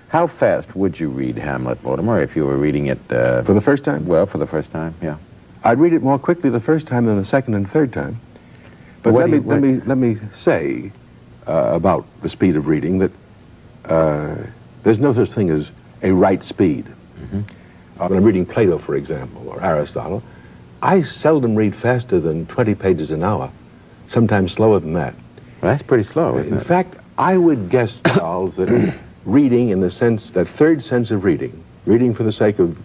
How fast would you read Hamlet, Mortimer, if you were reading it... For the first time? Well, for the first time, yeah. I'd read it more quickly the first time than the second and third time. But let me say about the speed of reading that there's no such thing as a right speed. Mm-hmm. When I'm reading Plato, for example, or Aristotle, I seldom read faster than 20 pages an hour, sometimes slower than that. Well, that's pretty slow, isn't it? In fact, I would guess, Charles, that reading in the sense, that third sense of reading for the sake of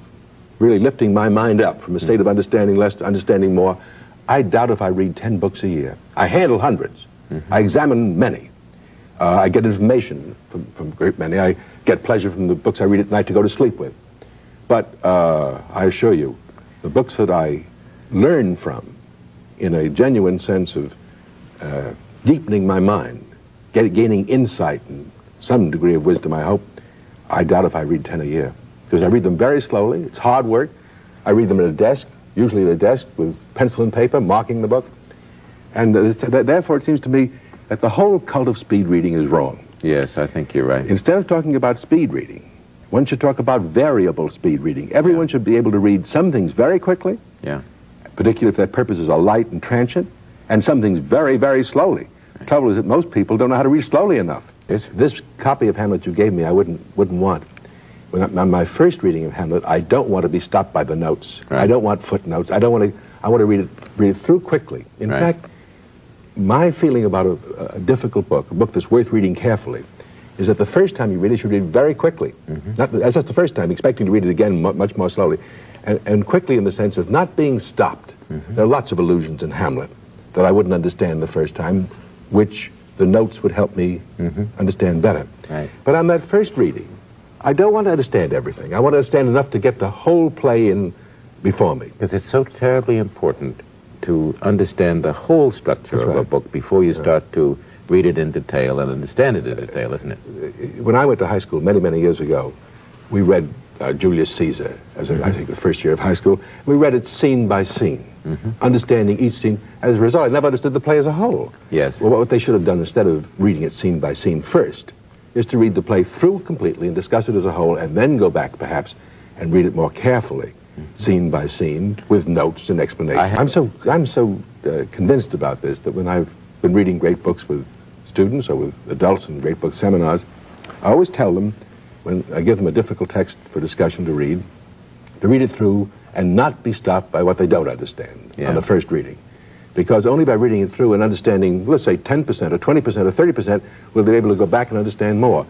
really lifting my mind up from a state of understanding less to understanding more, I doubt if I read 10 books a year. I handle hundreds. I examine many. I get information from a great many. I get pleasure from the books I read at night to go to sleep with. But I assure you, the books that I learn from, in a genuine sense of deepening my mind, gaining insight and some degree of wisdom, I hope, I doubt if I read 10 a year. Because I read them very slowly. It's hard work. I read them at a desk, usually at a desk with pencil and paper, marking the book. And therefore, it seems to me that the whole cult of speed reading is wrong. Yes, I think you're right. Instead of talking about speed reading, one should talk about variable speed reading. Everyone should be able to read some things very quickly, particularly if their purposes are light and transient, and some things very, very slowly. The trouble is that most people don't know how to read slowly enough. This copy of Hamlet you gave me, I wouldn't want. On my first reading of Hamlet, I don't want to be stopped by the notes. I don't want footnotes. I want to read it through quickly. In fact, my feeling about a difficult book, a book that's worth reading carefully, is that the first time you read it, you should read very quickly. That's just the first time, expecting to read it again much more slowly. And quickly in the sense of not being stopped. There are lots of allusions in Hamlet that I wouldn't understand the first time, which the notes would help me understand better. But on that first reading, I don't want to understand everything. I want to understand enough to get the whole play in before me. Because it's so terribly important to understand the whole structure of a book before you start to read it in detail and understand it in detail, isn't it? When I went to high school many, many years ago, we read Julius Caesar, as I think the first year of high school. We read it scene by scene, understanding each scene. As a result, I never understood the play as a whole. Yes. Well, what they should have done instead of reading it scene by scene first is to read the play through completely and discuss it as a whole, and then go back, perhaps, and read it more carefully, scene by scene, with notes and explanations. I'm so convinced about this that when I've been reading great books with students or with adults in great book seminars, I always tell them, when I give them a difficult text for discussion to read it through and not be stopped by what they don't understand on the first reading. Because only by reading it through and understanding, let's say 10% or 20% or 30%, will they be able to go back and understand more.